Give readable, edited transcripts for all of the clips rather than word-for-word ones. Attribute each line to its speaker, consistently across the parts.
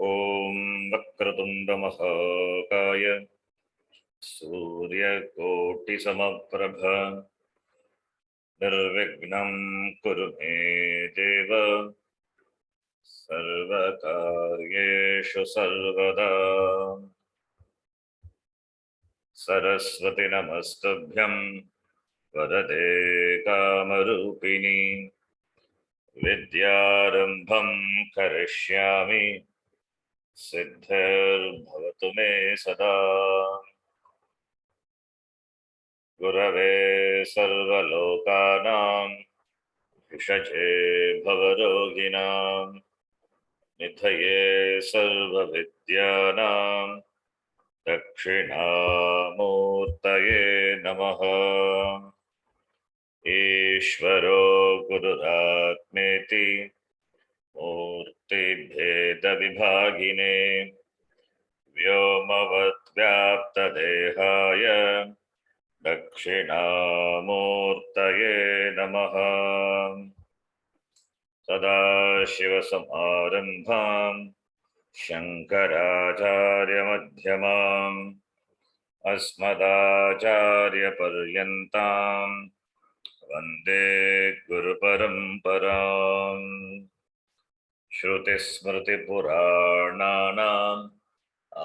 Speaker 1: ॐ वक्रतुण्डमहाकाय सूर्यकोटिसमप्रभ निर्विघ्नं कुरु मे देव सर्वकार्येषु सर्वदा। सरस्वती नमस्तुभ्यं वरदे कामरूपिणी विद्यारम्भं करिष्यामि सिद्धिर्भवतु मे सदा। गुरवे सर्वलोकानां विषजे भवरोगिणां निधये सर्वविद्यानां दक्षिणामूर्तये नमः। ईश्वरो गुरुरात्मेति मूर्तिभेदविभागिने व्योमवद्व्याप्तदेहाय दक्षिणामूर्तये नमः। सदाशिवसमारम्भां शङ्कराचार्यमध्यमाम् अस्मदाचार्यपर्यन्तां वन्दे गुरुपरम्पराम्। श्रुतिस्मृतिपुराणानाम्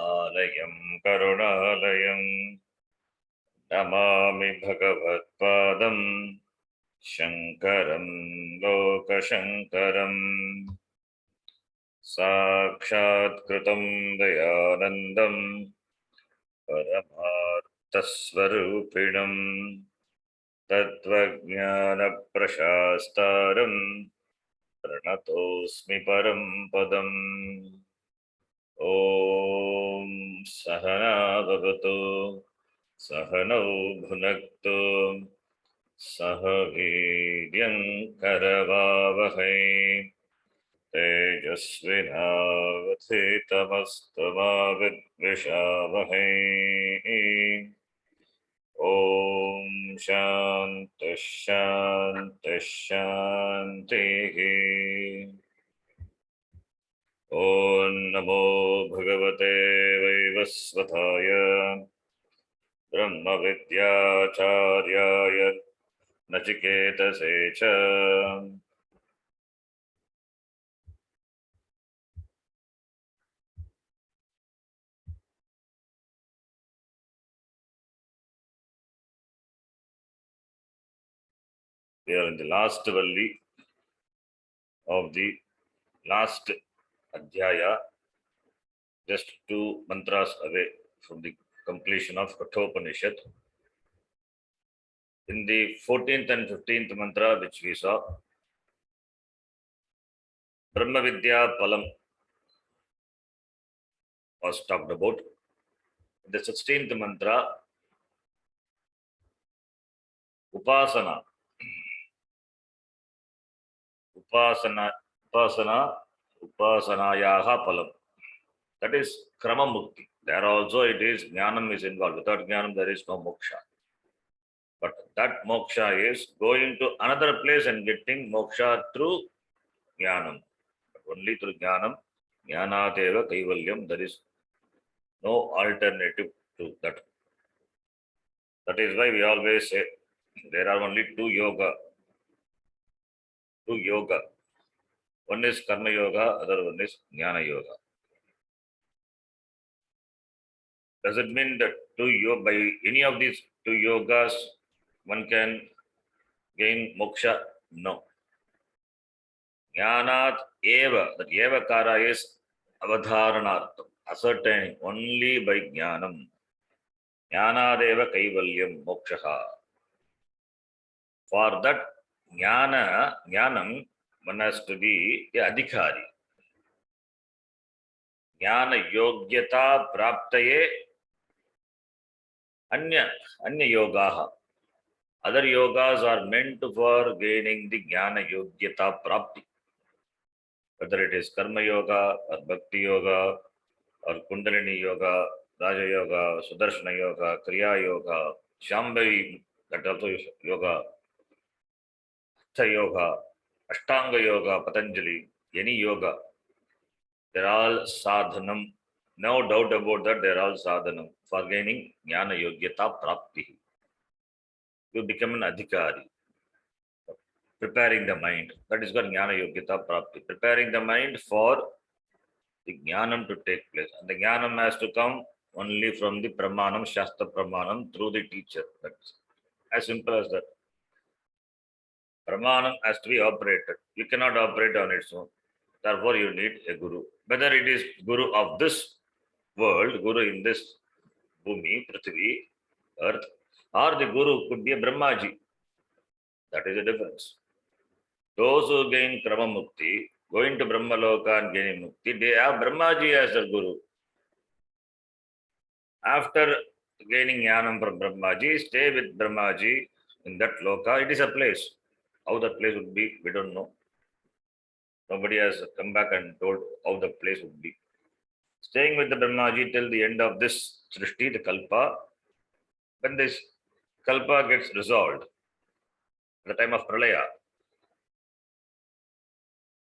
Speaker 1: आलयं करुणालयं नमामि भगवत्पादं शङ्करं लोकशङ्करम्। साक्षात्कृतं दयानन्दं परमार्थस्वरूपिणं तत्त्वज्ञानप्रशास्तारं प्रणतोऽस्मि परं पदम्। ॐ सहना भवतु सहनौ भुनक्तु सह वीर्यं करवावहै तेजस्विनावधीतमस्तु मा विद्विषावहै। ॐ शान्तिः शान्तिः शान्तिः। ॐ नमो भगवते वैवस्वताय ब्रह्मविद्याचार्याय नचिकेतसे च। We are in the last valli of the last adhyaya, just 2 mantras away from the completion of Kaṭhopaniṣat. In the 14th and 15th mantra, which we saw, Brahma Vidya Palam was talked about. The 16th mantra, Upasana. Upasanayaha Palam. That is Krama Mukti. There also it is Jnanam is involved. Without Jnanam there is no moksha. But that moksha is going to another place and getting moksha through Jnanam. But only through Jnanam. Jnanateva Kaivalyam. There is no alternative to that. That is why we always say there are only two yoga. One is Karma Yoga, other one is Jnana Yoga. Does it mean that by any of these two yogas one can gain moksha? No. Jnanat eva, that eva kara is avadharanartham, ascertaining only by jnanam. Jnanadeva kaivalyam mokshaha. For that jnanam, one has to be a adhikari. Jnana yogyata praptaye anya yogaha. Other yogas are meant for gaining the jnana yogyata prapti. Whether it is karma yoga or bhakti yoga or kundalini yoga, raja yoga, sudarshana yoga, kriya yoga, shambhavi, that also is yoga, hatha yoga, ashtanga yoga, Patanjali, any yoga. They're all sadhanam. No doubt about that, they're all sadhanam for gaining jnana yogyata prapti. You become an adhikari, preparing the mind. That is called jnana yogyata prapti. Preparing the mind for the jnanam to take place. And the jnanam has to come only from the pramanam, shastra pramanam, through the teacher. That's as simple as that. Pramanam has to be operated. You cannot operate on its own. Therefore, you need a guru. Whether it is guru of this world, guru in this bhumi, prithvi, earth, or the guru could be a Brahmaji. That is the difference. Those who gain Krama Mukti, going to Brahmaloka and gaining Mukti, they have Brahmaji as their guru. After gaining Jnanam from Brahmaji, stay with Brahmaji in that loka. It is a place. How that place would be, we don't know. Nobody has come back and told how the place would be. Staying with the Brahmaji till the end of this Srishti, the Kalpa, when this Kalpa gets resolved, at the time of Pralaya,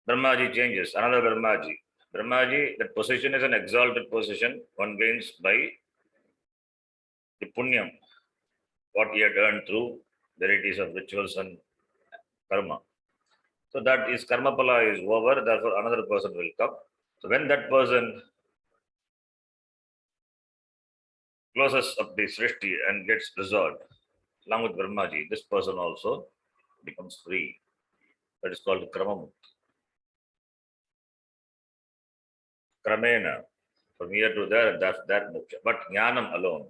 Speaker 1: Brahmaji changes, another Brahmaji. Brahmaji, that position is an exalted position, one gains by the punyam, what he had earned through varieties of rituals and karma. So that is karma pala is over, therefore another person will come. So when that person closes up the srishti and gets resolved, along with Brahmaji, this person also becomes free. That is called krama. Kramena, from here to there, that's that moksha. But jnanam alone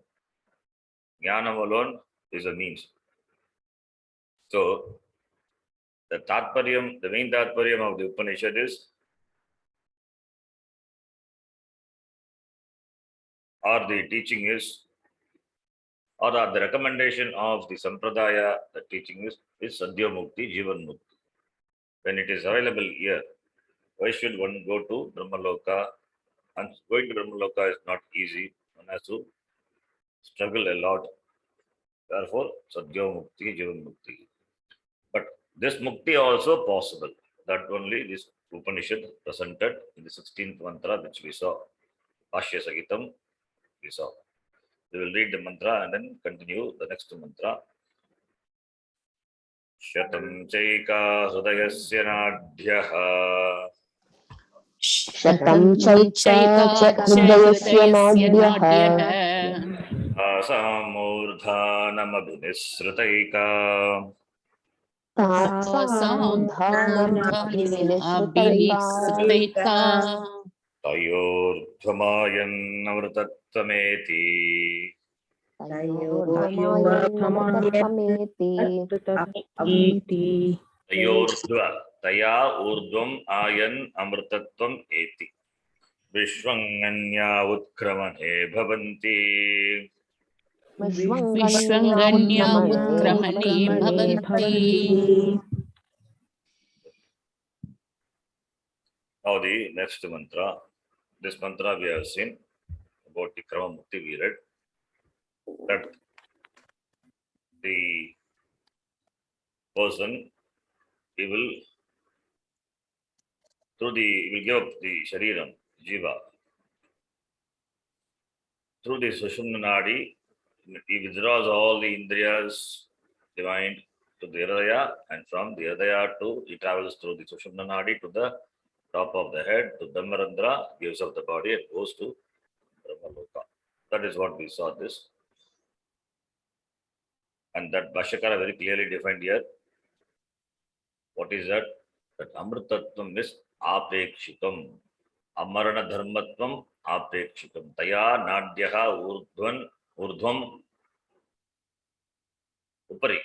Speaker 1: is a means. So the tatparyam, the main tatparyam of the Upanishad is, or the teaching is, or the recommendation of the sampradaya, the teaching is Sadhya Mukti, Jivan Mukti. When it is available here, why should one go to Brahmaloka? And going to Brahmaloka is not easy. One has to struggle a lot. Therefore, Sadhya Mukti, Jivan Mukti. But this Mukti also possible. That only this Upanishad presented in the 16th mantra, which we saw. Bhashya Sagitam, we saw. We will read the mantra and then continue the next mantra. Shatam Chaika Hridayasya Nadhyah.
Speaker 2: Shatam Chaika Hridayasya Nadyah
Speaker 1: Asamurdhanamabhinisrutaika.
Speaker 2: Tasamurdhanamabhinisrutaika
Speaker 1: Tayordhvamayanamrtattvameti.
Speaker 2: Tayorddhamāyanamrtattvameti
Speaker 1: Tayorddhva. Taya urdhvam ayan amrtatvam eti. Vishwanganya utkramane bhavanti.
Speaker 2: Vishwanganya Utkramane Bhavanti.
Speaker 1: Now the next mantra. This mantra we have seen about the Krama Mukti we read. That the person, he will give up the shariram, jiva. Through the Sushumna Nadi, he withdraws all the indriyas, the mind, to the Hridaya, and from the Hridaya he travels through the Sushumna Nadi to the top of the head, to Dhammarandra, gives up the body and goes to Brahmaloka. That is what we saw this. And that Bhashyakara very clearly defined here. What is that? That Amrtatvam is apekshitam. Amarana dharmatvam apekshitam. Taya nadyaha urdhvam upari.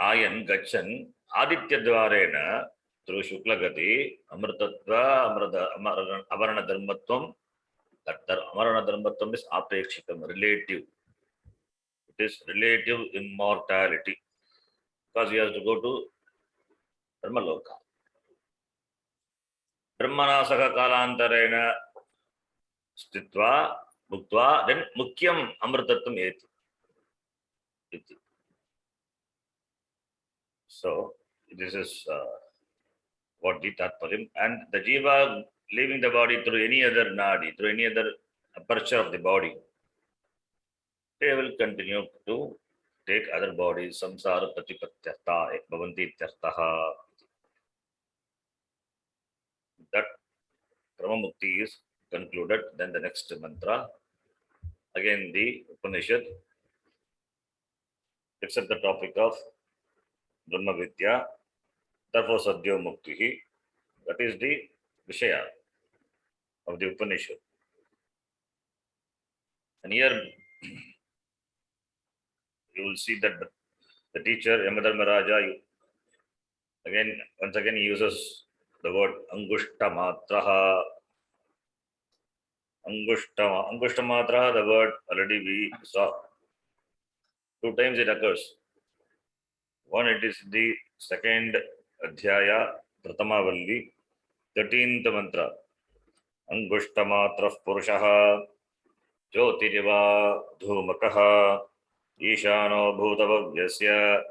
Speaker 1: Ayan gachan aditya dvarena through Shuklagati Amrtatva Amarana dharmatvam. That Amarana dharmatvam is apekshitam, relative. It is relative immortality. Because he has to go to Brahmaloka. Brahmana Saka Kalantarena Stitva Bhuktva, then Mukyam Amrtatvam eti. So, this is what the Tatparim. And the Jiva leaving the body through any other nadi, through any other aperture of the body, they will continue to take other bodies. Samsara pratipatyartha bhavanti ityarthaha. That Brahma Mukti is concluded. Then the next mantra, again the Upanishad picks up the topic of Brahma Vidya, therefore Sadhyo Muktihi. That is the Vishaya of the Upanishad. And here you will see that the teacher, Yamadharma Raja, once again he uses the word Angushta Matraha. Angushta Matraha, the word already we saw. 2 times it occurs. One, it is the second Adhyaya, Pratama Valli, 13th mantra. Angushta Matrah Purushaha, Jyotiriva Dhumakaha, Ishano Bhutavavyasya,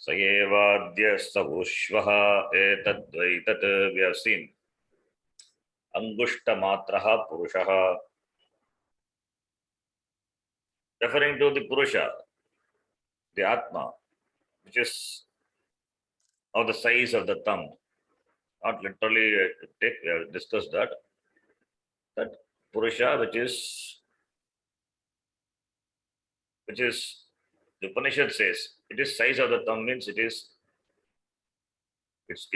Speaker 1: Sayevadya Savushvaha, Etadvaitat. We have seen. Angushta Matraha Purushaha, referring to the Purusha, the Atma, which is of the size of the thumb. Not literally take, we have discussed that. That Purusha, which is the Upanishad says, it is size of the thumb, means it is as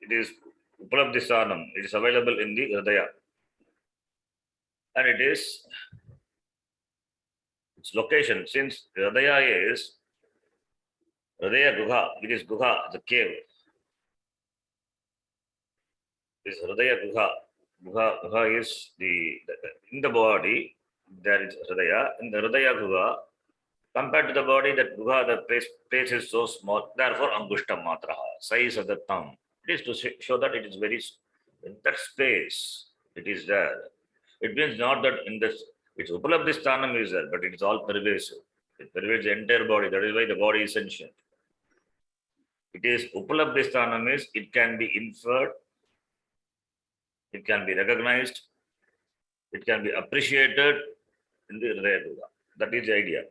Speaker 1: it is Upalabdhisanam, it is available in the Hridaya. And its location, since Hridaya is Hridaya Guha, it is Guha, the cave. This Hridaya Guha. Guha is in the body, there is Hridaya. In the Hridaya Guha, compared to the body, that Guha, the place is so small, therefore Angushta Matraha, size of the thumb. It is to show that it is very, in that space, it is there. It means not that in this, its Upalabdhisthanam is there, but it is all pervasive. It pervades the entire body. That is why the body is sentient. It is Upalabdhisthanam is, it can be inferred, it can be recognized, it can be appreciated in the Hridaya Guha. That is the idea.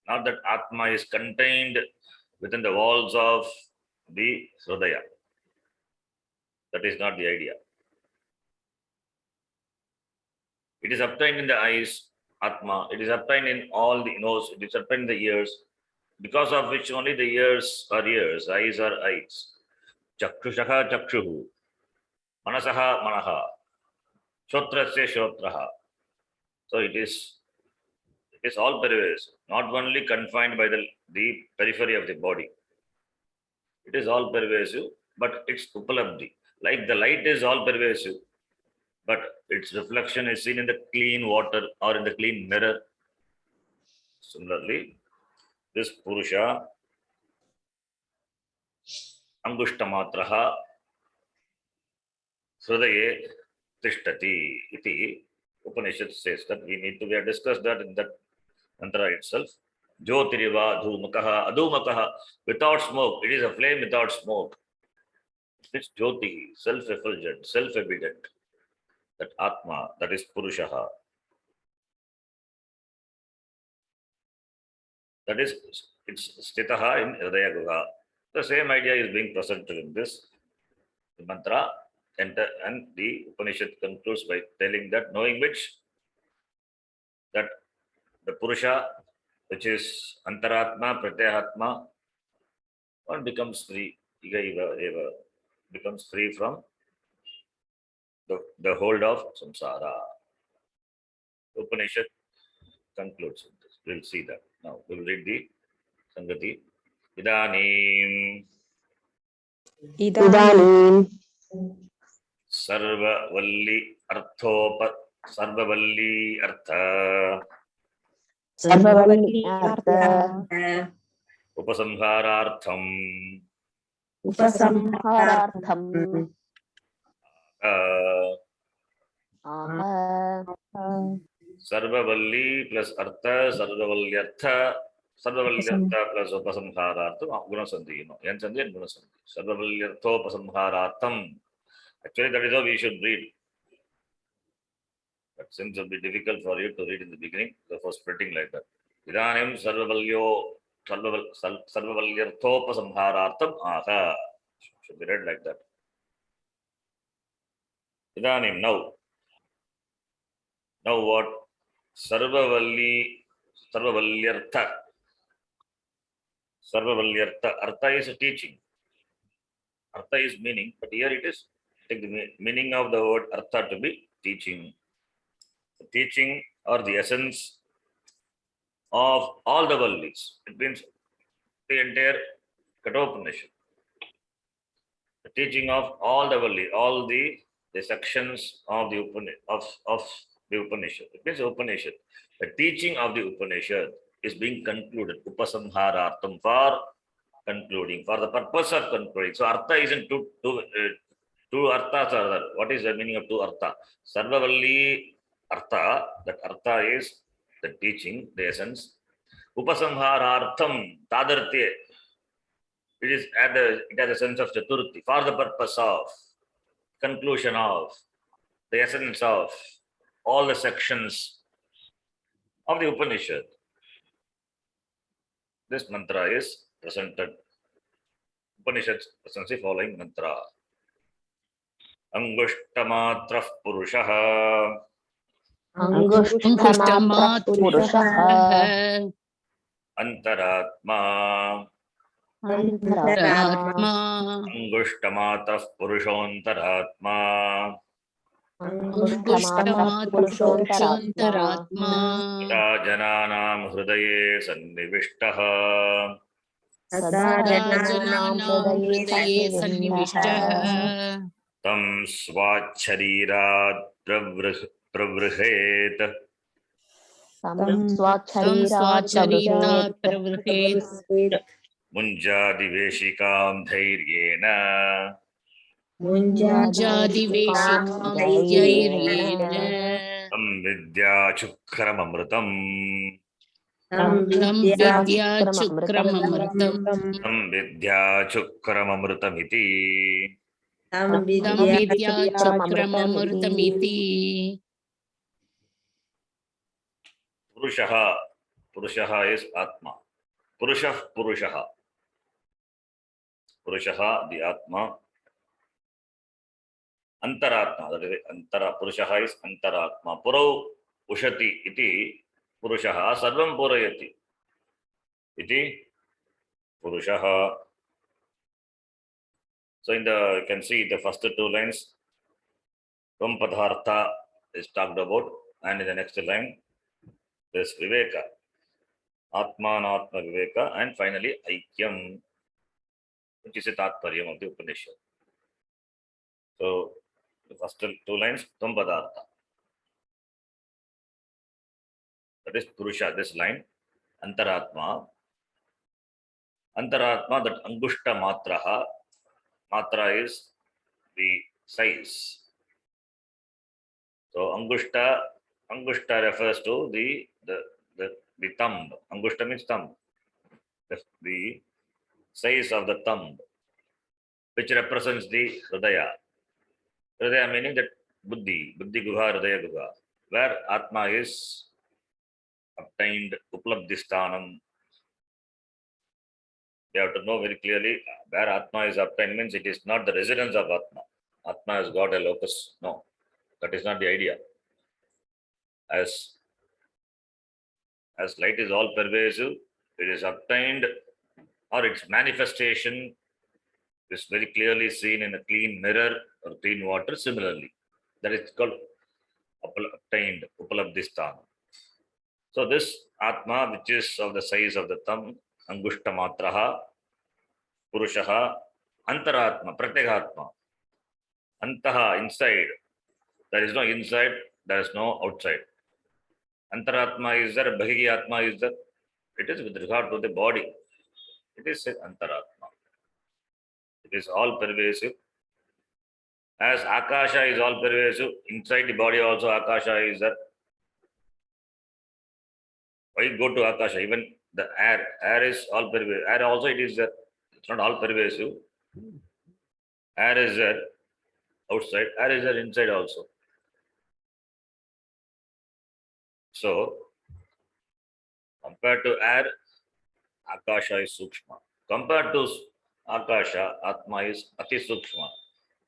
Speaker 1: Not that Atma is contained within the walls of the Hridaya. That is not the idea. It is obtained in the eyes, Atma. It is obtained in all the nose. It is obtained in the ears, because of which only the ears are ears, eyes are eyes. Chakshushaha chakshuhu, manasaha manaha, shotrasya shotraha. So it is all pervasive, not only confined by the periphery of the body. It is all pervasive, but its upalabdhi, like the light is all pervasive, but its reflection is seen in the clean water or in the clean mirror. Similarly, this Purusha, Angushta Hridaye Tishtati iti Upanishad says that we have discussed that in that mantra itself. Jyotiriva Dhumakaha Adhumakaha, without smoke. It is a flame without smoke. It's Jyoti, self-effulgent, self-evident. That Atma, that is Purushaha. That is, it's Sthitaha in Hridaya Guha. The same idea is being presented in this mantra, and the Upanishad concludes by telling that, knowing which, that the Purusha, which is Antaratma, Pratyahatma, one becomes free, becomes free from the hold of samsara. Upanishad concludes with this. We'll see that. Now we'll read the Sangati. Idanim Sarvavalli Artha Upasamharartham Sarvavalli plus Artha, Sarvavalyartha, Sarvavalyartha plus upasamharartham gunasandhi, you know. Yansandhi and gunasandhi. Sarvavalyarthopasamharartham. Actually, that is how we should read. But since it will be difficult for you to read in the beginning, therefore splitting like that. Idanim sarvavalyarthopasamharartham aha. Should be read like that. Idanim, now. Now what? Sarvavalyartha. Sarvavalyartha. Artha is a teaching. Artha is meaning, but here it is. Take the meaning of the word artha to be teaching. The teaching or the essence of all the vallis. It means the entire Kaṭhopaniṣat. The teaching of all the valli, all the sections of the Upanishad. It means Upanishad. The teaching of the Upanishad is being concluded. Upasamharartham, for concluding, for the purpose of concluding. So artha isn't two arthas are there. What is the meaning of two artha? Sarvavalli artha, that artha is the teaching, the essence. Upasamharartham, tadartye. It has a sense of chaturthi, for the purpose of, conclusion of, the essence of all the sections of the Upanishad. This mantra is presented. Upanishads presents the following mantra. Angushtamatra Purushaha.
Speaker 2: Angushtamatra Purushaha.
Speaker 1: Antaratma.
Speaker 2: Antaratma.
Speaker 1: Angushtamatra Purushantaratma.
Speaker 2: Angushtamatra Purushantaratma.
Speaker 1: Sada Jananam Hridaye Sannivishtaha.
Speaker 2: Sada Jananam Hridaye Sannivishtaha.
Speaker 1: Tam Swacharirat Pravrihet.
Speaker 2: Tam Swacharitat Pravrihet.
Speaker 1: Munjadiveshikam dhairyena.
Speaker 2: Munjadiveshikam dhairyena.
Speaker 1: Tam vidya chukramamritam.
Speaker 2: Tam vidya chukramamritam.
Speaker 1: Tam vidya chukramamritamiti.
Speaker 2: Tam vidya chukramamritamiti.
Speaker 1: Purushaha. Purushaha is Atma. Purushaha. Purushaha, the Atma. Antaratma, that is Antara. Purushaha is Antaratma. Purau Ushati iti Purushaha. Sarvam Purayati iti Purushaha. So you can see the first two lines. Tvam Padhartha is talked about, and in the next line, there's Viveka. Atmanatma Viveka, and finally Aikyam, which is a Tatparyam of the Upanishad. So the first two lines, Tvam Padartha. That is Purusha, this line. Antaratma. Antaratma, that Angushta Matraha. Matra is the size. So Angushta refers to the thumb. Angushta means thumb. The size of the thumb, which represents the Hridaya. Hridaya meaning that Buddhi Guha, Hridaya Guha, where Atma is obtained, Uplabdhistanam. You have to know very clearly where Atma is obtained means it is not the residence of Atma. Atma has got a locus. No, that is not the idea. As light is all pervasive, it is obtained, or its manifestation is very clearly seen in a clean mirror or clean water. Similarly, that is called obtained, Upalabdhisthana. So this Atma, which is of the size of the thumb, Angushta Matraha, Purushaha, Antaratma, Pratyekatma. Antaha, inside. There is no inside, there is no outside. Antaratma is there, Bhagi Atma is there. It is with regard to the body. It is said Antaratma. It is all pervasive. As Akasha is all pervasive, inside the body also Akasha is there. Why go to Akasha? Even The air is all pervasive. Air also it is there. It's not all pervasive. Air is there outside. Air is there inside also. So compared to air, Akasha is Sukshma. Compared to Akasha, Atma is Ati Sukshma.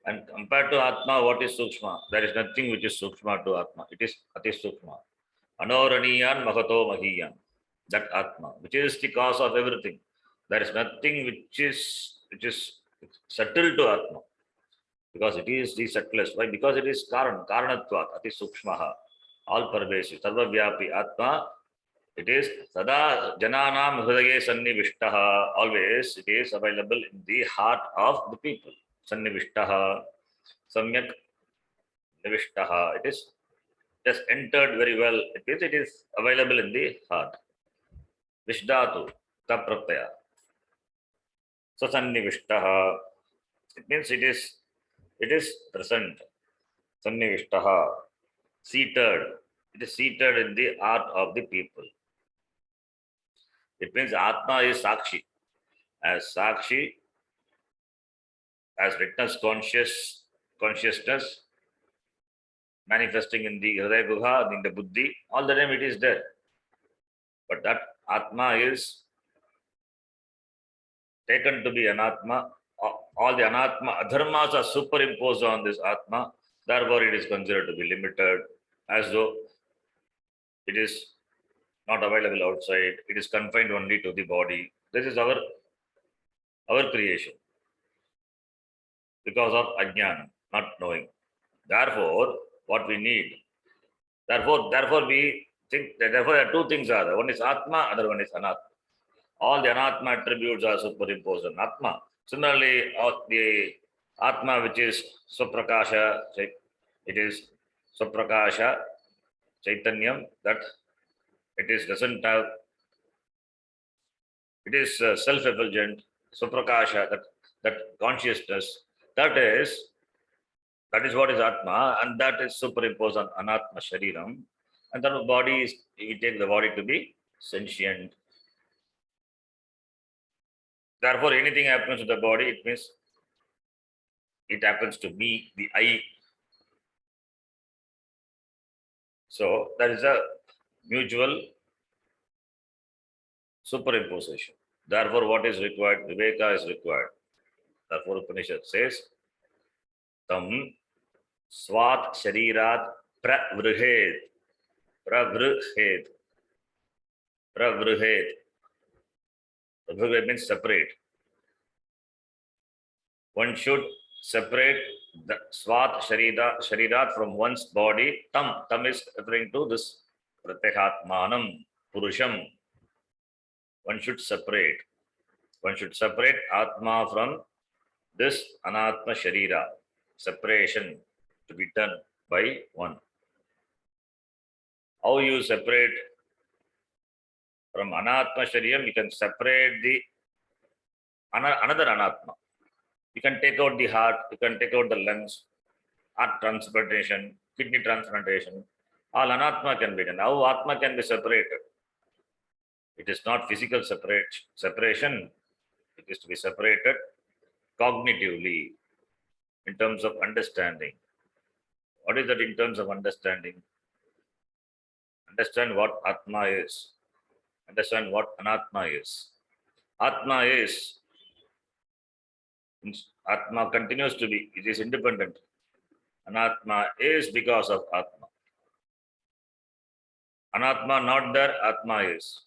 Speaker 1: And compared to Atma, what is Sukshma? There is nothing which is Sukshma to Atma. It is Ati Sukshma. Anoraniyan Mahato Mahiyan. That Atma, which is the cause of everything. There is nothing which is subtle to Atma. Because it is the subtlest. Why? Because it is Karanatvat, Ati Sukshmaha. All pervasive. Sarva Vyapi Atma. It is Sada Jananam Hridaye Sannivishtaha. Always it is available in the heart of the people. Sannivishtaha. Samyak Nivishtaha. It is just entered very well. It means it is available in the heart. Vishdatu. Tapratyaya. So Sannivishtaha. It means it is present. Sannivishtaha. Seated. It is seated in the heart of the people. It means Atma is Sakshi. As Sakshi, as witness consciousness, manifesting in the Hridaya Guha, in the Buddhi, all the time it is there. But that Atma is taken to be Anatma. All the Anatma, Adharmas are superimposed on this Atma. Therefore, it is considered to be limited, as though it is not available outside. It is confined only to the body. This is our creation because of ajnana, not knowing. Therefore, what we need. Therefore, we think that therefore there are two things are there. One is Atma, other one is Anatma. All the Anatma attributes are superimposed on Atma. Similarly, all the Atma which is Swaprakasha, it is Swaprakasha, Chaitanyam, that it doesn't have, it is self-effulgent, Swaprakasha, that consciousness, that is what is Atma, and that is superimposed on Anatma Shariram. And then the body is, we take the body to be sentient. Therefore, anything happens to the body, it means it happens to me, the I. So there is a mutual superimposition. Therefore, what is required? Viveka is required. Therefore, Upanishad says, Tam Swat Sharirat Pravruhed. Pravruhed. Pravruhed. Pravruhed means separate. One should separate the Swat Sharirat from one's body. Tam is referring to this Pratyekatmanam, Purusham. One should separate. One should separate Atma from this Anatma Sharira. Separation to be done by one. How you separate from Anatma Sharira? You can separate the another Anatma. You can take out the heart, you can take out the lungs, heart transplantation, kidney transplantation. All Anatma can be done. How Atma can be separated? It is not physical separation. It is to be separated cognitively, in terms of understanding. What is that in terms of understanding? Understand what Atma is. Understand what Anatma is. Atma continues to be, it is independent. Anatma is because of Atma. Anatma not there, Atma is.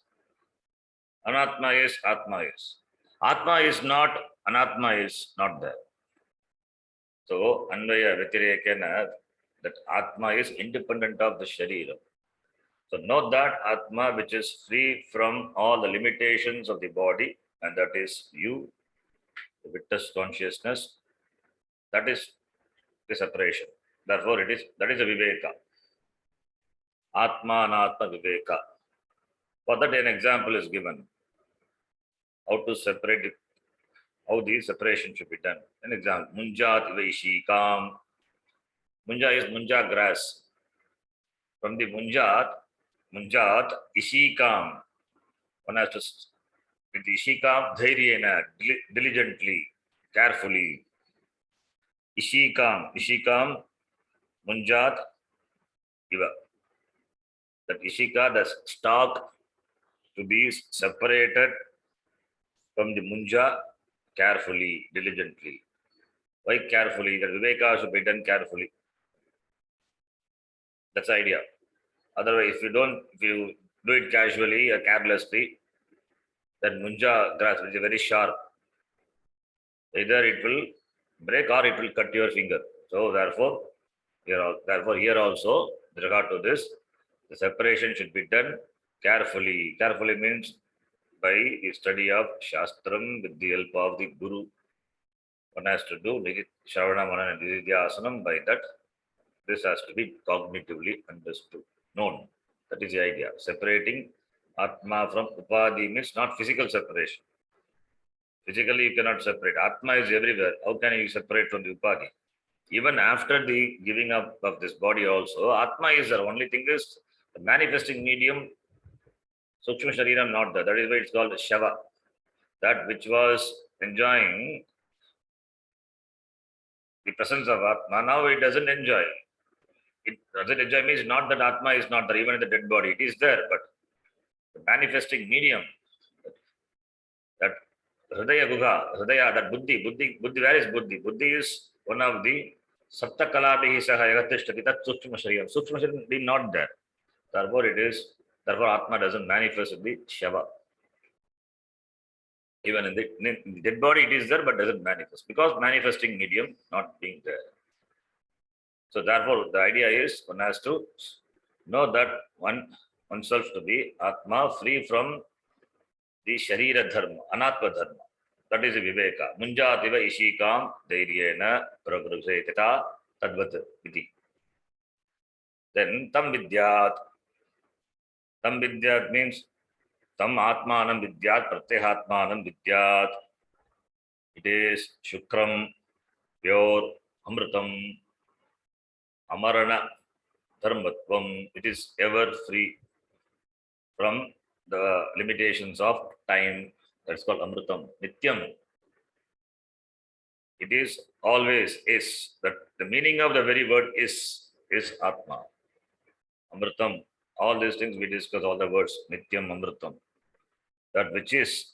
Speaker 1: Anatma is, Atma is. Atma is not, Anatma is not there. So, Anvaya Vatirekena, that Atma is independent of the Sharira. So, note that Atma which is free from all the limitations of the body, and that is you, the witness consciousness, that is the separation. Therefore, that is a Viveka. Atma Anatma Viveka. For that, an example is given. How to separate it, how the separation should be done. An example, Munjat Vaishikam. Munja is Munja grass. From the Munjat Ishikam. One has to, with Ishikam, Dhairyena, diligently, carefully. Ishikam, Munjat, Iva. That Ishika, the stalk, to be separated from the Munja carefully, diligently. Why carefully? The Viveka should be done carefully. That's the idea. Otherwise, if you do it casually or carelessly, then Munja grass is very sharp. Either it will break or it will cut your finger. So therefore, here also, with regard to this, the separation should be done carefully. Carefully means by the study of Shastram with the help of the Guru. One has to do Shravana, Manana, and Nididhyasanam. By that, this has to be cognitively understood, known. That is the idea. Separating Atma from Upadhi means not physical separation. Physically, you cannot separate. Atma is everywhere. How can you separate from the Upadhi? Even after the giving up of this body also, Atma is there. Only thing is, the manifesting medium, Sukshma Shariram, not there. That is why it's called Shava. That which was enjoying the presence of Atma, now it doesn't enjoy. It doesn't enjoy means not that Atma is not there, even in the dead body. It is there, but the manifesting medium, that that Buddhi, where is Buddhi? Buddhi is one of the Sapta Kalabhihi Saha Yagatishthati, that Sukshma Shariyam. Sukshma Shariyam is not there. Therefore Atma doesn't manifest in the Shava. Even in the dead body it is there but doesn't manifest, because manifesting medium not being there. So therefore the idea is one has to know that oneself to be Atma, free from the Sharira Dharma, Anatma Dharma. That is Viveka. Munjativa Ishikam Dairyena Pragruseta Tadvat Iti. Then Tam Vidyat. Tam Vidyat means Tam Atmanam Vidyat, Pratyahatmanam Vidyat. It is Shukram, pure, Amritam, Amarana, Dharmatvam. It is ever free from the limitations of time. That's called Amritam. Nityam. It is always is. That the meaning of the very word is Atma. Amritam. All these things we discuss, all the words. Nityam, Amritam. That which is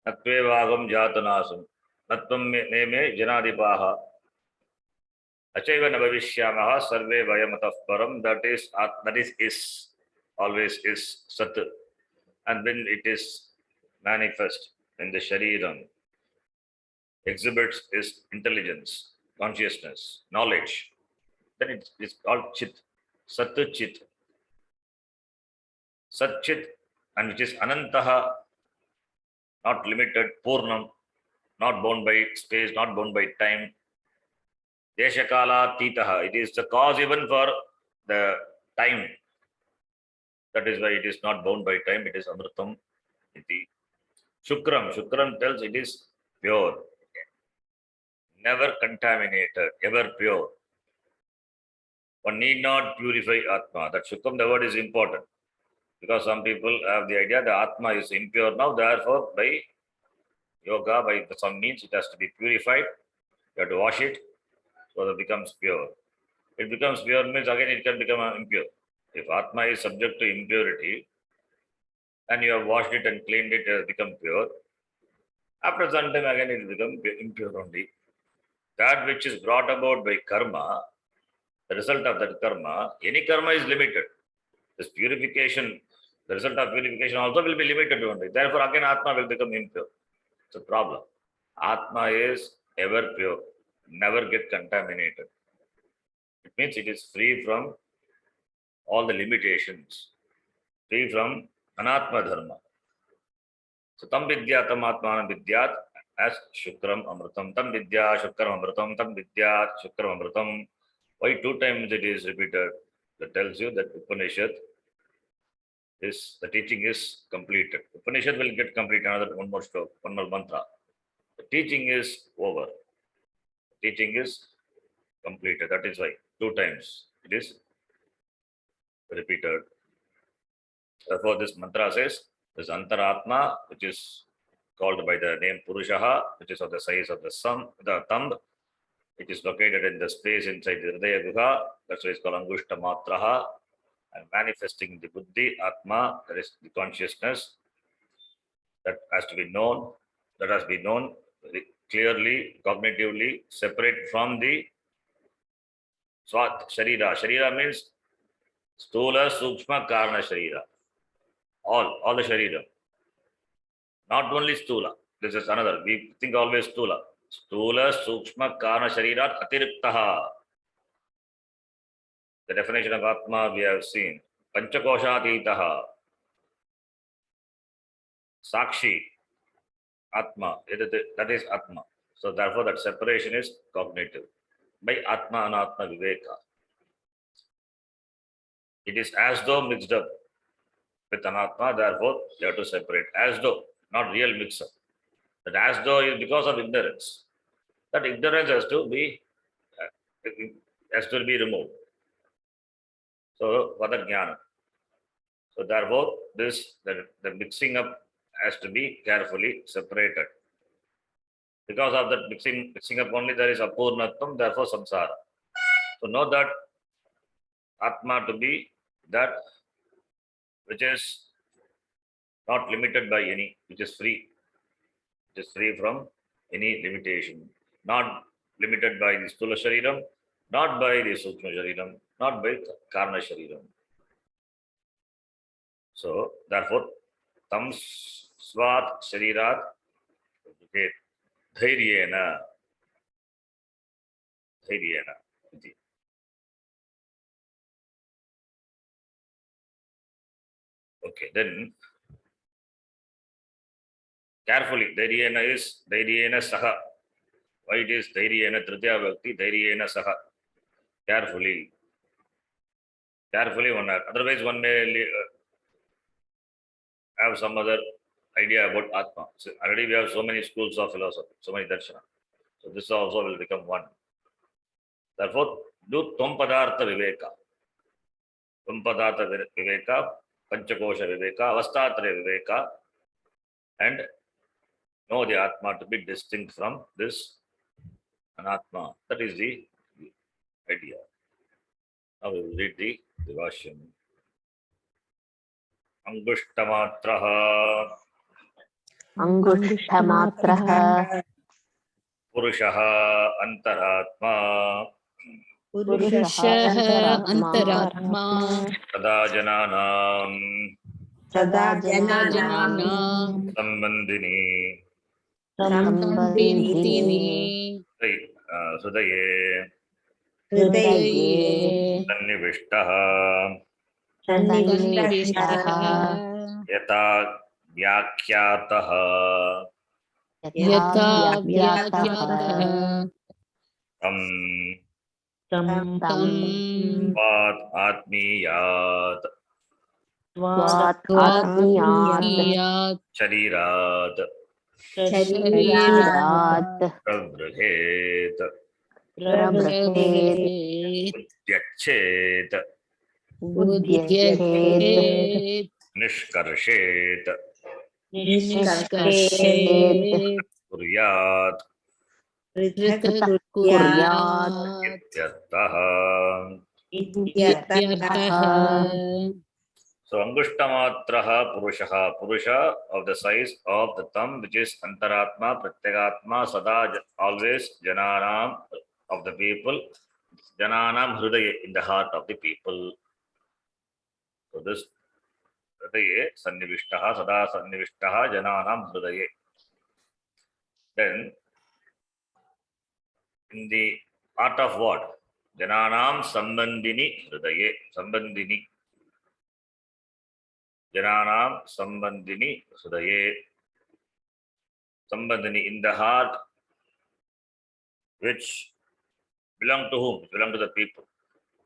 Speaker 1: Natvevagam Jatanasam. Natvam me Janadipaha. Achaiva Nabhavishyamaha Sarve Vayamataf Param. That is. Always is Sat. And when it is manifest in the Shariram, exhibits is intelligence, consciousness, knowledge. Then it is called Chit. Sat Chit. Sat Chit, and which is Anantaha, not limited, Purnam, not bound by space, not bound by time. Deshakala Titaha. It is the cause even for the time. That is why it is not bound by time. It is Amritam. Iti. Shukram tells it is pure, never contaminated, ever pure. One need not purify Atma. That Shukram, the word is important, because some people have the idea that Atma is impure now, therefore by yoga, by some means, it has to be purified. You have to wash it, so that it becomes pure. It becomes pure means again it can become impure. If Atma is subject to impurity, and you have washed it and cleaned it, it has become pure. After some time again it will become impure only. That which is brought about by karma, the result of that karma, any karma is limited. This purification, the result of purification also will be limited only. Therefore again Atma will become impure. It's a problem. Atma is ever pure, never get contaminated. It means it is free from all the limitations, free from Anatma Dharma. So Tam Vidya, Tam Atmanam Vidyat as Shukram Amritam. Tam Vidya, Shukram Amritam, Tam Vidya, Shukram Amritam. Why 2 times it is repeated? That tells you that Upanishad is, the teaching is completed. Upanishad will get complete another one more stroke, one more mantra. The teaching is over. The teaching is completed. That is why 2 times it is repeated. Therefore, this mantra says, this Antaratma, which is called by the name Purushaha, which is of the size of the thumb, it is located in the space inside the Hridaya Guha. That's why it's called Angushta Matraha. And manifesting the Buddhi, Atma, that is the consciousness that has to be known, that has been known very clearly, cognitively, separate from the Swat Sharira. Sharira means Stula, Sukshma, Karna Sharira. All the Sharira. Not only Stula. This is another. We think always Stula. Stula, Sukshma, Karna Sharirat, Atiriptaha. The definition of Atma we have seen. Panchakoshatitaha. Sakshi. Atma. That is Atma. So therefore that separation is cognitive. By Atma Anatma Viveka. It is as though mixed up with Anatma, therefore you have to separate. As though, not real mix-up. That as though is because of ignorance. That ignorance has to be removed. So, Vada Jnana. So, therefore, the mixing up has to be carefully separated. Because of that mixing up only, there is Apurnatvam, therefore samsara. So, know that Atma to be that which is not limited by any, which is free. Which is free from any limitation. Not limited by the Stula Shariram, not by the Sukshma Shariram, not by Karna Shariram. So, therefore, Tam Svat Sharirat Dhairyena. Okay, then carefully, Dhairyena is Dhairyena Saha. Why it is Dhairyena Tritiya Bhakti, Dhairyena Saha. Carefully one. Otherwise, one may have some other idea about Atma. So already we have so many schools of philosophy, so many darshana. So this also will become one. Therefore, do Tvampadartha Viveka. Tvampadartha Viveka, Panchakosha Viveka, Avastatraya Viveka, and know the Atma to be distinct from this Anatma. That is the idea. Now we will read the Vashyam. Angushtamatra
Speaker 3: Angushtamatra
Speaker 1: Purushaha Antaratma
Speaker 2: Purushah Antaratma
Speaker 1: Sada Jananam
Speaker 2: Janana
Speaker 1: Sambandhini
Speaker 2: Sambindini
Speaker 1: Sudaye
Speaker 2: Hridaye
Speaker 1: Sannivishtaha
Speaker 2: Sannivishtaha
Speaker 1: Yata Vyakyataha
Speaker 2: Yatha Vyakyataha
Speaker 1: Tam
Speaker 2: Tam
Speaker 1: Vat Atmiyat
Speaker 2: Svatmiyat
Speaker 1: Sharirat
Speaker 2: Sharirat
Speaker 1: Pravrihet
Speaker 2: Prabhret
Speaker 1: Udyachet
Speaker 2: Buddhyachet
Speaker 1: Nishkarshet
Speaker 2: Nishkarshet
Speaker 1: Kuryat
Speaker 2: Kritakuryat
Speaker 1: Ityartaha.
Speaker 2: Ityartaha.
Speaker 1: So Angushtamatra Purushaha. Purusha of the size of the thumb, which is Antaratma, Pratyagatma, Sada, always Jananam of the people, Jananam Hridaya, in the heart of the people. So this Hridaya Sannivishtaha, Sada Sannivishtaha, Jananam Hridaya. Then in the art of what? Jananam Sambandhini Hridaye. Sambandhini. Jananam Sambandhini Hridaye. Sambandhini, in the heart, which belong to whom? Belong to the people.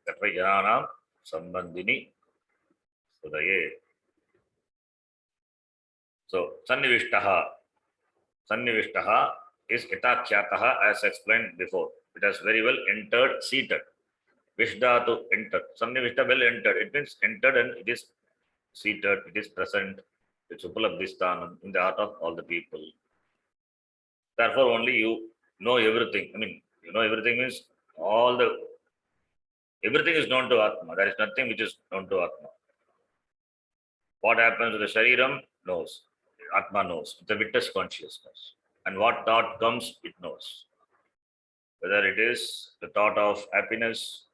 Speaker 1: That's why Jananam Sambandhini Hridaye. So Sannivishtaha. Sannivishtaha is Itakyataha, as explained before. It has very well entered, seated. Vishda to enter. Sannivishta, well entered. It means entered and it is seated, it is present. It's Upalabdhistanam in the heart of all the people. Therefore, only you know everything. I mean, you know everything is everything is known to Atma. There is nothing which is known to Atma. What happens to the Shariram knows. Atma knows. The witness consciousness. And what thought comes, it knows. Whether it is the thought of happiness,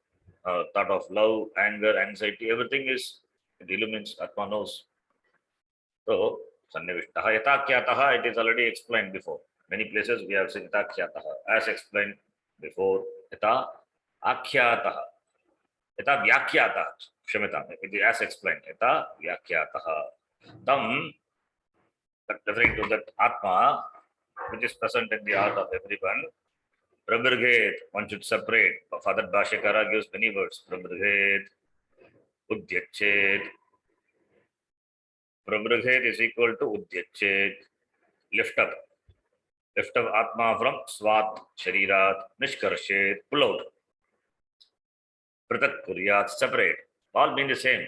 Speaker 1: thought of love, anger, anxiety, everything is, it illumines, Atma knows. So, Sannivishtaha, Yatakyataha, it is already explained before. Many places we have seen Yatakyataha, as explained before. Yata Akhyataha, Yata Vyakyataha, Kshamita, it is as explained. Yata Vyakyataha. Tam, referring to that Atma, which is present in the heart of everyone. Prabhrghet, one should separate. Father Bhashyakara gives many words. Prabhrghet, Udyachet. Prabhrghet is equal to Udyachet. Lift up. Lift up Atma from Svat, Sharirat, Nishkarshet, pull out. Pratak Kuryat, separate. All mean the same.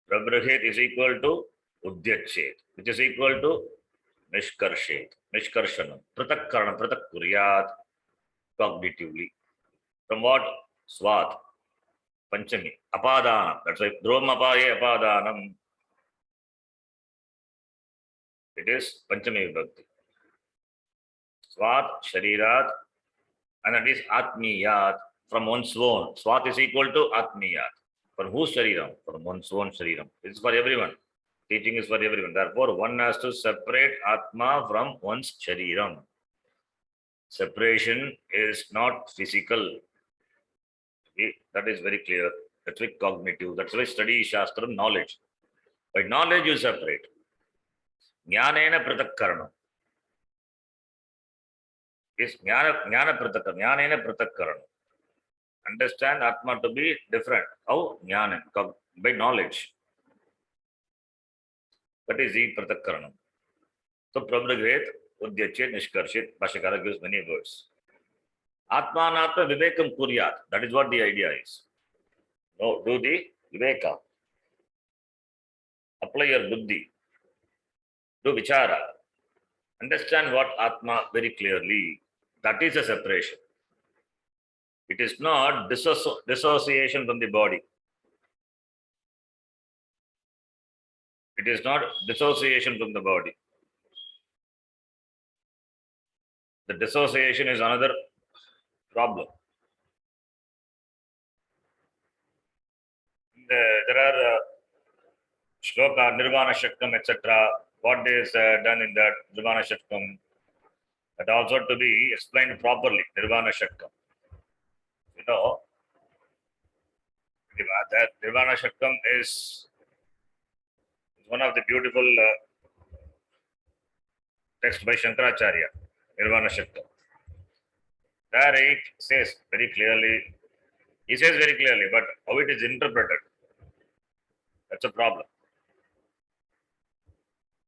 Speaker 1: Prabhrghet is equal to Udyachet, which is equal to Nishkarshet, Nishkarshanam. Pratak Karanam, Pratak Kuryat, cognitively. From what? Svat, Panchami, Apadana. That's why Dhruvam Apadanam. It is Panchami Vibhakti. Svat, Sharirat, and that is Atmiyat, from one's own. Svat is equal to Atmiyat. For whose Shariram? From one's own Shariram. It's for everyone. Teaching is for everyone. Therefore, one has to separate Atma from one's Shariram. Separation is not physical. That is very clear. That's why cognitive. That's why study Shastram, knowledge. By knowledge, you separate. Jnanena pratakkaranam. Is jnana pratakkaranam. Jnanena pratakkaranam. Understand Atma to be different. How? Jnana. By knowledge. That is the pratakkaranam. So, Prabhrghet, Udyachet, Nishkarshit, Bhashyakara gives many words. Atma Anatma Vivekam Kuryat. That is what the idea is. No, do the Viveka. Apply your buddhi. Do Vichara. Understand what Atma very clearly. That is a separation. It is not dissociation from the body. It is not dissociation from the body. The dissociation is another problem. There are shloka, Nirvana Shaktam, etc. What is done in that Nirvana Shaktam? That also to be explained properly. Nirvana Shaktam. You know, that Nirvana Shaktam is one of the beautiful texts by Shankaracharya, Nirvana Shaktam. There it says very clearly, he says very clearly, but how it is interpreted, that's a problem.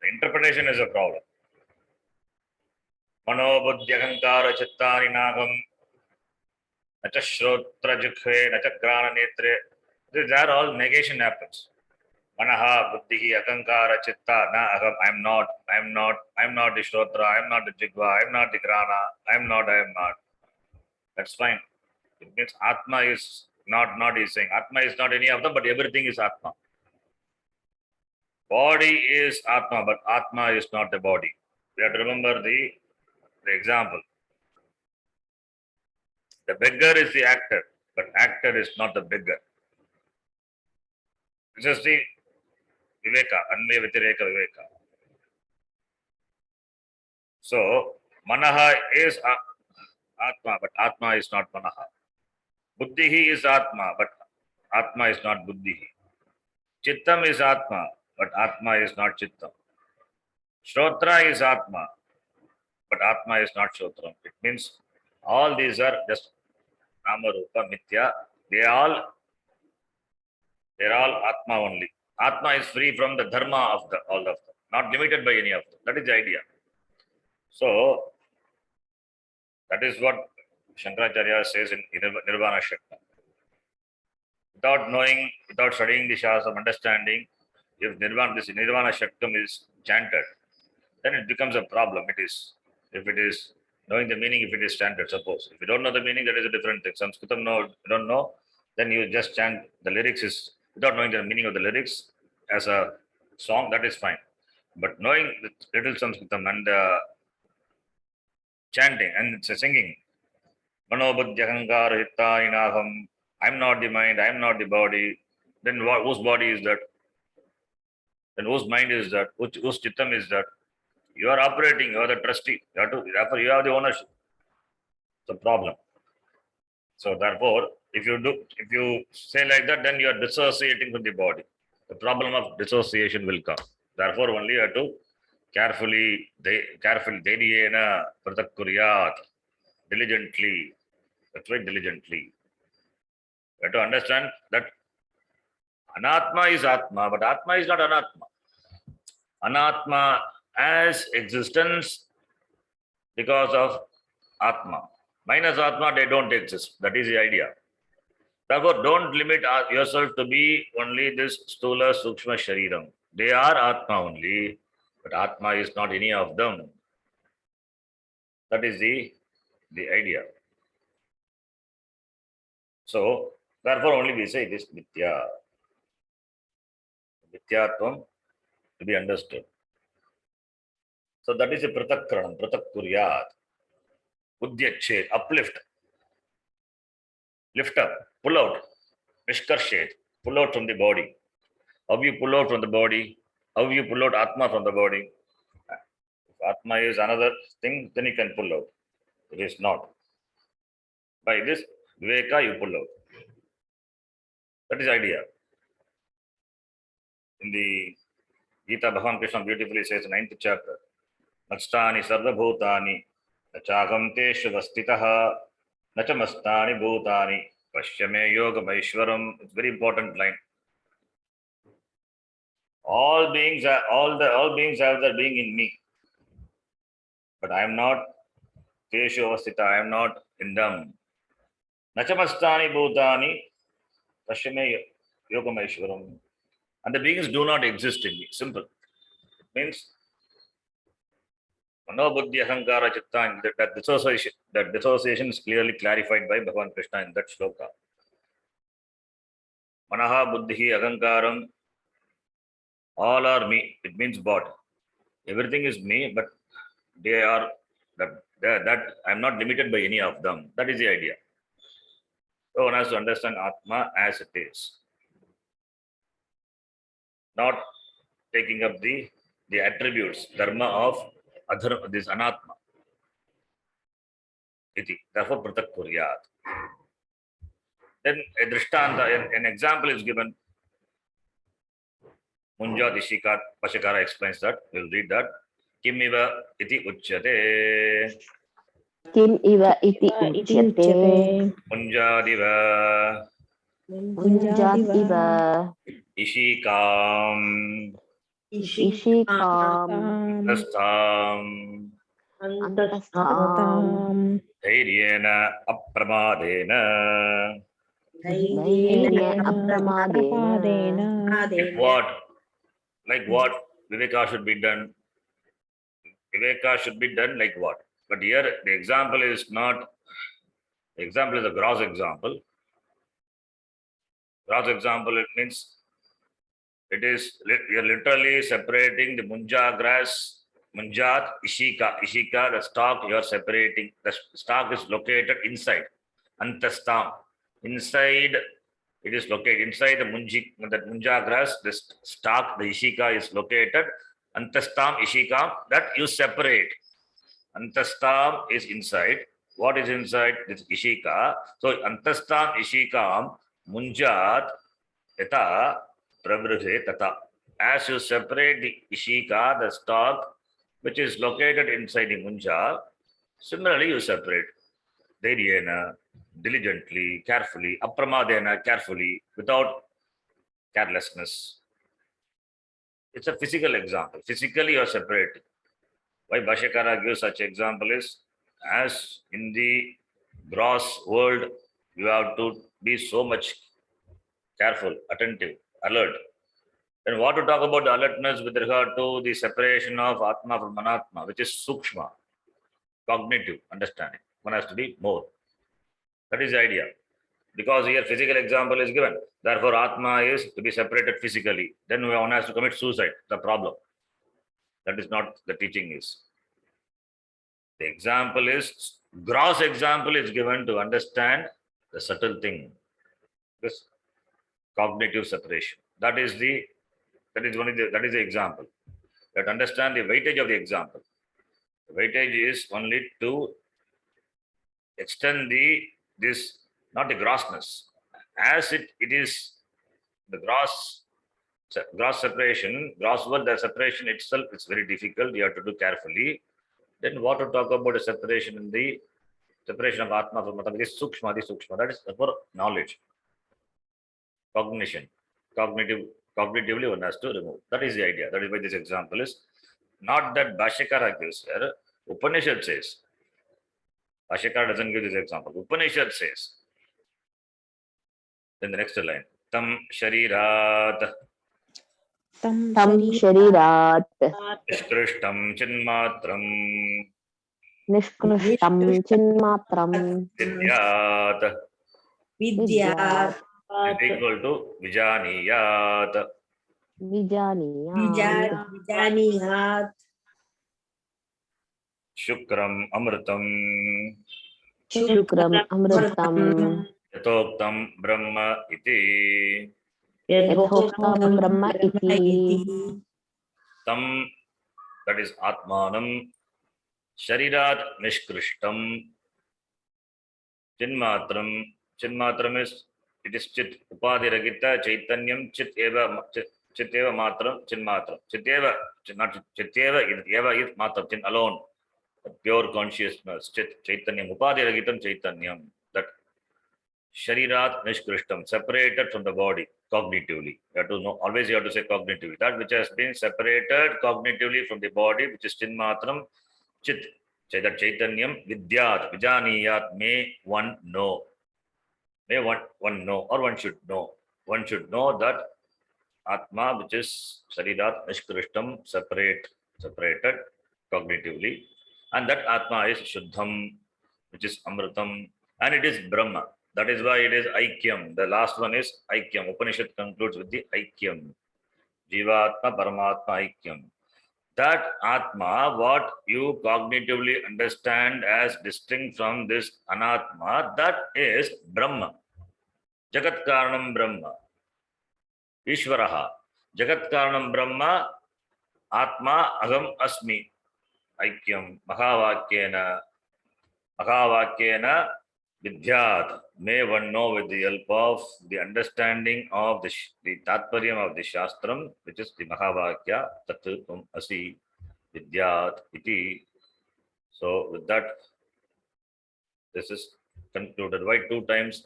Speaker 1: The interpretation is a problem. Mano buddhi ahankara chittani nagam nacha shrotra jikhve nacha grana netre. These are all negation happens. Manaha buddhi ahankara chitta na aham. I'm not the shrotra, I'm not the jigva, I'm not the grana, I'm not. That's fine. It means Atma is not he's saying Atma is not any of them, but everything is Atma. Body is Atma, but Atma is not the body. We have to remember the example. The beggar is the actor, but actor is not the beggar. This is the Viveka, Anmaya Vitireka Viveka. So, Manaha is Atma, but Atma is not Manaha. Buddhihi is Atma, but Atma is not Buddhihi. Chittam is Atma, but Atma is not Chittam. Shrotra is Atma, but Atma is not Shrotram. It means all these are just Nama Rupa Mithya. They're all Atma only. Atma is free from the dharma of all of them, not limited by any of them. That is the idea. So that is what Shankaracharya says in Nirvana Shakta. Without knowing, without studying the Shastra, understanding, If this Nirvana Shaktam is chanted, then it becomes a problem. If it is knowing the meaning, if it is chanted, suppose. If you don't know the meaning, that is a different thing. Sanskritam, no, you don't know, then you just chant the lyrics is without knowing the meaning of the lyrics as a song, that is fine. But knowing the little Sanskritam and chanting and singing, Manobuddhyahankara Hittainaham, I'm not the mind, I'm not the body, then whose body is that? Then whose mind is that? Whose chittam is that? You are operating, you are the trustee. Therefore, you have the ownership. It's a problem. So therefore, if you say like that, then you are dissociating from the body. The problem of dissociation will come. Therefore, only you have to carefully, Dediyena Pratak Kuryat, diligently. That's right, diligently. You have to understand that Anatma is Atma, but Atma is not Anatma. Anatma has existence because of Atma. Minus Atma, they don't exist. That is the idea. Therefore, don't limit yourself to be only this Stula Sukshma Shariram. They are Atma only, but Atma is not any of them. That is the idea. So, therefore, only we say this Mithya. Mithyatvam to be understood. So, that is a Pratakranam, Pratak Kuryat. Udyachet, uplift, lift up, pull out, Nishkarshet, pull out from the body. How you pull out from the body? How you pull out Atma from the body? If Atma is another thing, then you can pull out. It is not. By this Viveka, you pull out. That is idea. In the Gita, Bhagavan Krishna beautifully says, 9th chapter, Nachstani sarvabhutani, nachagam teshu vastitaha, nachamastani bhutani, pashyame yoga maishwaram. It's very important line. All beings have their being in me. But I am not teshu avastita, I am not in them. Nachamastani bhutani, pashyame yoga maishwaram. And the beings do not exist in me. Simple. It means Manobuddhi Ahankara Chitta, that dissociation is clearly clarified by Bhagavan Krishna in that shloka. Manaha Buddhi Ahankaram, all are me. It means body. Everything is me, but they are that I'm not limited by any of them. That is the idea. So one has to understand Atma as it is. Not taking up the attributes, dharma of adharma, this anatma. Iti. Therefore, pratak kuryat. Then a drishtanta, an example is given. Munjat Ishikat Pashakara explains that. We'll read that. Kim iva iti uchyate.
Speaker 2: Kim iva iti uchyate.
Speaker 1: Munjadiva
Speaker 2: Munjadiva
Speaker 1: Ishikam
Speaker 2: Ishikam
Speaker 1: Tastam
Speaker 2: Antastham
Speaker 1: Dhairyena Apramadena.
Speaker 2: Dhairya Apramadena.
Speaker 1: Like what Viveka should be done? Viveka should be done like what? But here the example is not, the example is a gross example. Gross example, it means you're literally separating the munja grass, munjat, ishika. Ishika, the stalk, you're separating. The stalk is located inside. Antastam. Inside, it is located. Inside the munja grass, the stalk, the ishika is located. Antastam, ishika, that you separate. Antastam is inside. What is inside? This ishika. So, Antastam, ishikam, munjat, yata, pravruhe, tata. As you separate the ishika, the stalk, which is located inside the munja, similarly you separate. Dhairyena, diligently, carefully, apramadena, carefully, without carelessness. It's a physical example. Physically you are separating. Why Bhashyakara gives such example is, as in the gross world, you have to be so much careful, attentive, alert. Then what to talk about the alertness with regard to the separation of Atma from Anatma, which is Sukshma, cognitive understanding. One has to be more. That is the idea. Because here physical example is given. Therefore, Atma is to be separated physically. Then one has to commit suicide. The problem. That is not the teaching is. The example is, gross example is given to understand the subtle thing. This cognitive separation. That is the example. That understand the weightage of the example. The weightage is only to extend this, not the grossness. As it is the gross separation, gross word, the separation itself is very difficult. You have to do carefully. Then what to talk about the separation in the separation of Atma from Atma, this Sukshma, that is for knowledge, cognition, cognitively one has to remove. That is the idea. That is why this example is not that Bhashyakara gives here. Upanishad says. Bhashyakara doesn't give this example. Upanishad says. Then the next line. Tam sharirat
Speaker 2: Tam sharirat
Speaker 1: nishkrishtam chinmatram
Speaker 2: nishkrishtam chinmatram
Speaker 1: vidyat
Speaker 2: vidyat
Speaker 1: is equal to vijaniyat.
Speaker 2: vijaniyat
Speaker 1: Shukram amritam
Speaker 2: shukram amritam
Speaker 1: yatoktam brahma iti.
Speaker 2: yathoktam brahma iti
Speaker 1: Tam, that is Atmanam, Sharirat Nishkrishtam, Chinmatram is, it is Chit, Upadiragita, Chaitanyam, Chit Eva Matram, Chinmatram. Chit Eva, not Chit Eva, Eva is Matram, Chin alone, pure consciousness, Chit, Chaitanyam, Upadiragitam, Chaitanyam, that Sharirat Nishkrishtam, separated from the body cognitively. You have to know, always you have to say cognitively. That which has been separated cognitively from the body, which is Chinmatram, Chit, that Chaitanyam, Vidyat, Vijaniyat, may one know. May one know, or one should know. One should know that Atma, which is Sharirat Nishkrishtam, separated cognitively. And that Atma is Shuddham, which is Amritam, and it is Brahma. That is why it is Aikyam. The last one is Aikyam. Upanishad concludes with the Aikyam. Jivatma, Paramatma, Aikyam. That Atma, what you cognitively understand as distinct from this Anatma, that is Brahma. Jagat Karanam Brahma. Ishvaraha. Jagat Karanam Brahma. Atma Aham Asmi. Aikyam. Mahavakyena Vidyat. May one know with the help of the understanding of the Tatparyam of the Shastram, which is the Mahavakya, Tat Tvam Asi Vidyat Iti. So with that, this is concluded. Why two times?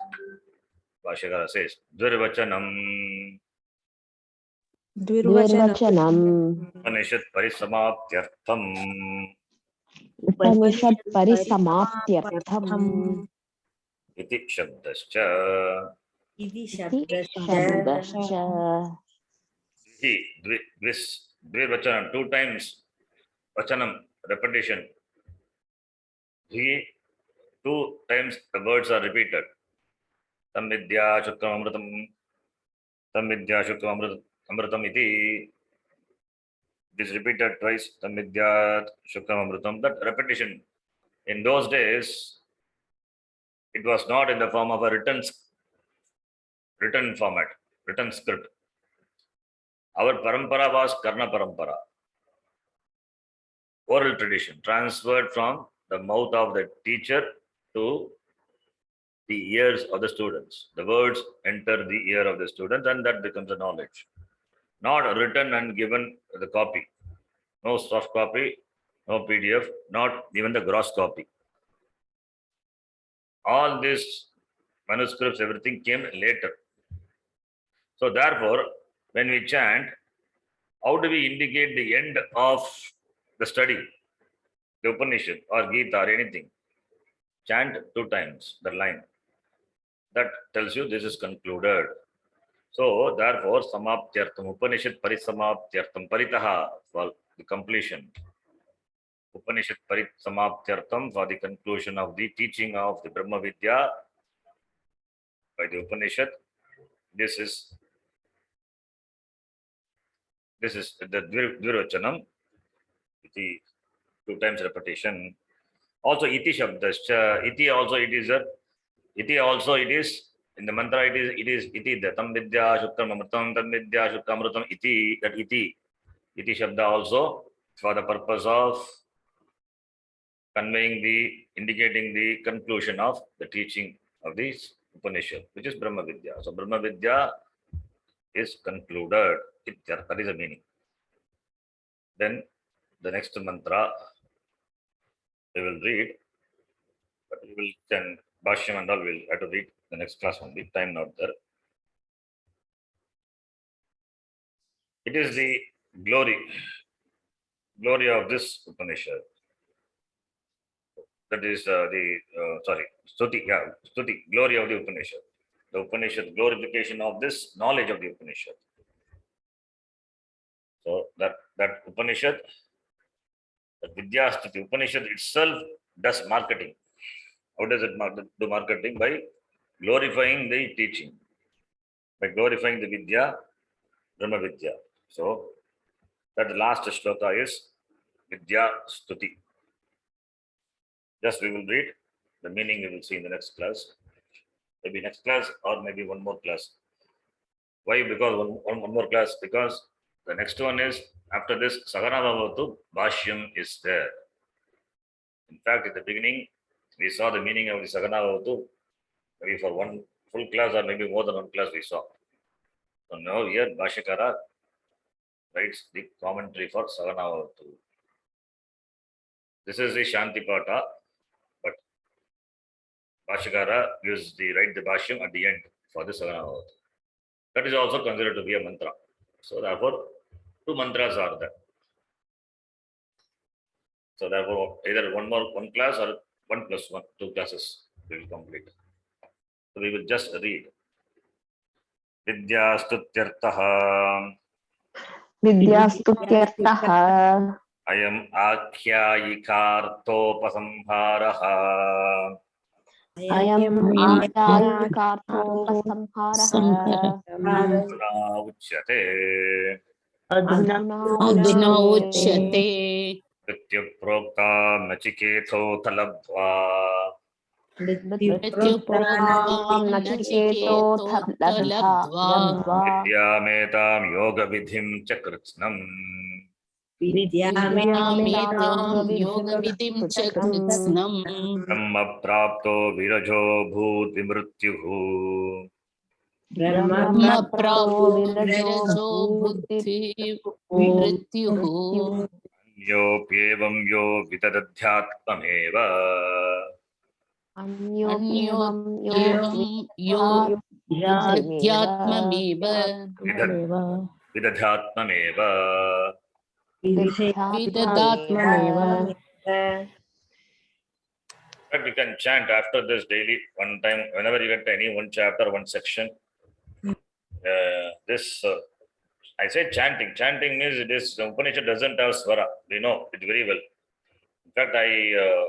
Speaker 1: Bhashyakara says, Dvirvachanam
Speaker 2: dvirvachanam
Speaker 1: Upanishad Parisamaptyartham
Speaker 2: Upanishad parisamaptyartham
Speaker 1: Iti Shabdascha.
Speaker 2: iti shabdascha
Speaker 1: Dvirvachanam, two times Vachanam, repetition. Two times the words are repeated. Tam vidya shukram amritam. Tam vidya shukram amritam iti. It is repeated twice. Tam vidya shukram amritam. That repetition. In those days, it was not in the form of a written format, written script. Our parampara was Karna parampara. Oral tradition transferred from the mouth of the teacher to the ears of the students. The words enter the ear of the students, and that becomes a knowledge. Not written and given the copy. No soft copy, no PDF, not even the gross copy. All these manuscripts, everything came later. So therefore, when we chant, how do we indicate the end of the study, the Upanishad or Gita or anything? Chant two times the line. That tells you this is concluded. So therefore, samaptyartham, Upanishad parisamaptyartham, paritaha, for the completion. Upanishad parisamaptyartham, for the conclusion of the teaching of the Brahma Vidya by the Upanishad. This is the Dvirvachanam, iti, two times repetition. Also iti shabdascha, iti also it is a, iti also it is in the mantra it is iti datam vidya shukram amritam tam vidya shukram amritam iti, that iti shabda also for the purpose of conveying indicating the conclusion of the teaching of this Upanishad, which is Brahma Vidya. So Brahma Vidya is concluded. That is the meaning. Then the next mantra we will read, but we will then Bhashyam and all will have to read the next class only. Time not there. It is the glory of this Upanishad. That is Stuti, glory of the Upanishad. The Upanishad, glorification of this knowledge of the Upanishad. So that Upanishad, that Vidya Stuti, Upanishad itself does marketing. How does it do marketing? By glorifying the teaching, by glorifying the Vidya, Brahma Vidya. So that the last shloka is Vidya Stuti. Just we will read the meaning. We will see in the next class. Maybe next class or maybe one more class. Why? Because one more class. Because the next one is after this Sagana Bhavatu, Bhashyam is there. In fact, at the beginning, we saw the meaning of the Sagana Bhavatu. Maybe for one full class or maybe more than one class we saw. So now here Bhashyakara writes the commentary for Sagana Bhavatu. This is the Shanti Pata, but Bhashyakara gives write the Bhashyam at the end for the Sagana Bhavatu. That is also considered to be a mantra. So therefore, two mantras are there. So therefore, either one class or 1+1, 2 classes we will complete. So we will just read. Vidyastutyartaha.
Speaker 2: Vidyastutyartaha.
Speaker 1: Ayam akyayikarthopasamharaha.
Speaker 2: Ayam akyayikarthopasamharaha.
Speaker 1: Adhuna uchyate.
Speaker 2: Adhuna
Speaker 3: Adhuna
Speaker 2: uchyate.
Speaker 3: uchyate
Speaker 1: Mrityuprokta nachiketo talabdva.
Speaker 2: Mrityuproktam nachiketo labdva.
Speaker 1: Vidyametam yoga vidhim chakritsnam.
Speaker 3: Vidyametam yoga vidim chakritsnam
Speaker 1: Brahma prapto virajo bhut vimrutyuhu.
Speaker 3: Brahma prapto virajo buddhi mrityuhu
Speaker 1: Anyopyevam yo vitadadhyatmameva.
Speaker 3: Anyo evam yo vidadhyatmameva
Speaker 1: Vidadhyatmameva.
Speaker 3: vidadatmameva.
Speaker 1: But we can chant after this daily, one time, whenever you get any one chapter, one section. I say chanting. Chanting means it is, the Upanishad doesn't have swara. We know it very well. In fact, I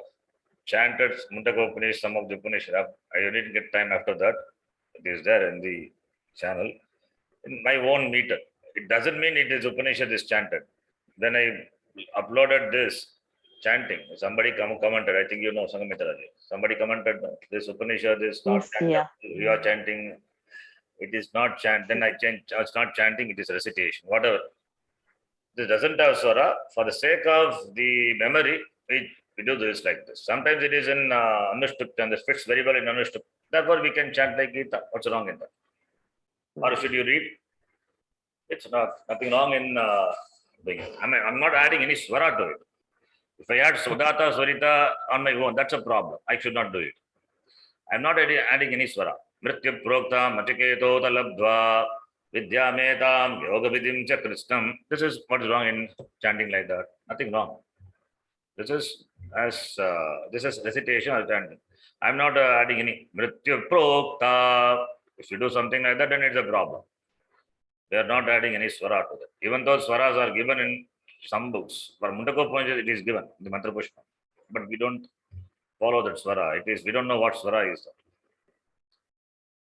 Speaker 1: chanted Mundaka Upanishad, some of the Upanishad. I didn't get time after that. It is there in the channel. In my own meter. It doesn't mean it is Upanishad is chanted. Then I uploaded this chanting. Somebody commented, I think you know Sangamitaraji. Somebody commented this Upanishad is not
Speaker 2: Yes,
Speaker 1: chanted.
Speaker 2: yeah.
Speaker 1: You are chanting. It is not chant. Then I change. It's not chanting. It is recitation. Whatever. This doesn't have swara. For the sake of the memory, we do this like this. Sometimes it is in Anushtup and this fits very well in Anushtup. Therefore, we can chant like Gita. What's wrong in that? Or should you read? It's nothing wrong in doing it. I'm not adding any swara to it. If I add Sudata, Swarita on my own, that's a problem. I should not do it. I'm not adding any swara. Mrityu proktam achiketo talabdva vidyametam yoga vidim cha krishnam. This is what is wrong in chanting like that. Nothing wrong. This is recitation or chanting. I'm not adding any mrityu prokta. If you do something like that, then it's a problem. We are not adding any swara to that. Even though swaras are given in some books, for Kaṭhopaniṣat it is given in the mantra pushpa, but we don't follow that swara. It is, we don't know what swara is.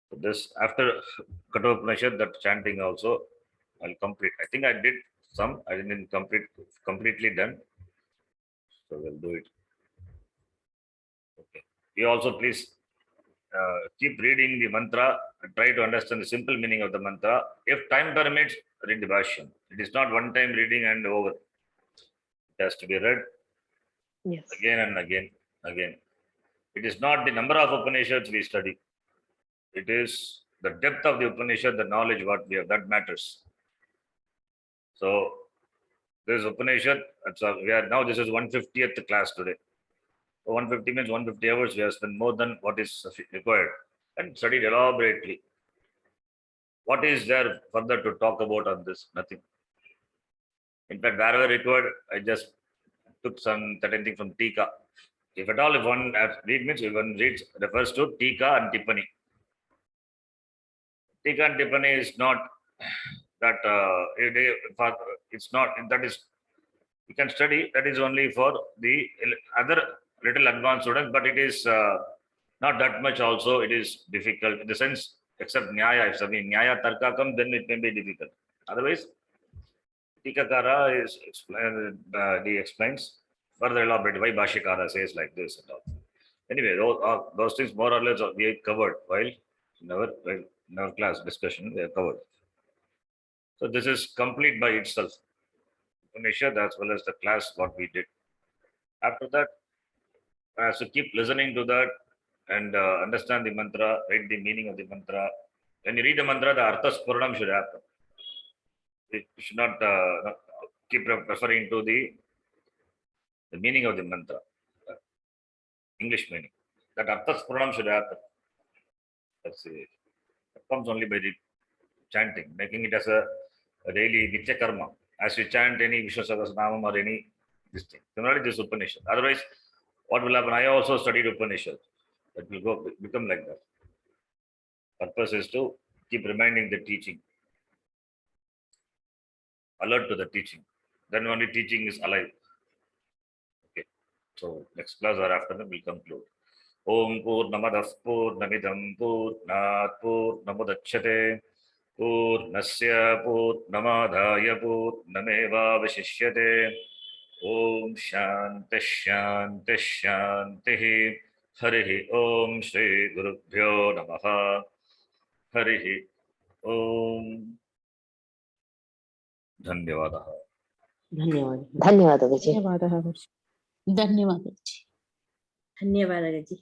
Speaker 1: So this, after Kaṭhopaniṣat, that chanting also I'll complete. I think I did some, I didn't completely done. So we'll do it. Okay. You also please keep reading the mantra and try to understand the simple meaning of the mantra. If time permits, read the Bhashyam. It is not one time reading and over. It has to be read
Speaker 2: Yes.
Speaker 1: again and again. It is not the number of Upanishads we study. It is the depth of the Upanishad, the knowledge what we have, that matters. So this Upanishad, we are now, this is 150th class today. So 150 means 150 hours we have spent more than what is required and studied elaborately. What is there further to talk about on this? Nothing. In fact, wherever required, I just took some certain thing from Tika. If at all, if one read means, if one reads, refers to Tika and Tippani. Tika and Tippani is not that, it's not, that is, you can study, that is only for the other little advanced students, but it is not that much also, it is difficult in the sense, except Nyaya, if something Nyaya Tarka comes, then it may be difficult. Otherwise, Tikakara is he explains further elaborate why Bhashyakara says like this and all. Anyway, those things more or less we covered while in our class discussion, they are covered. So this is complete by itself, Upanishad as well as the class what we did. After that, so keep listening to that and understand the mantra, read the meaning of the mantra. When you read the mantra, the artha spurnam should happen. It should not keep referring to the meaning of the mantra, English meaning. That artha spurnam should happen. That's it. It comes only by the chanting, making it as a daily nitya karma. As you chant any Vishnu Sahasranamam or any this thing. Similarly, this Upanishad. Otherwise, what will happen? I also studied Upanishad. That will become like that. Purpose is to keep reminding the teaching, alert to the teaching. Then only teaching is alive. Okay. So next class or after that we'll conclude. Om Purnamadah Purnamidam Purnat Purnamudachyate Purnasya Purnamadaya Purnameva Vashishyate. Om Shanti Shanti Shanti. Harihi Om Shri Gurubhyo Namaha. Harihi Om. धन्यवादः.
Speaker 2: धन्यवादः विजय.
Speaker 3: धन्यवादः।
Speaker 4: धन्यवादः जी.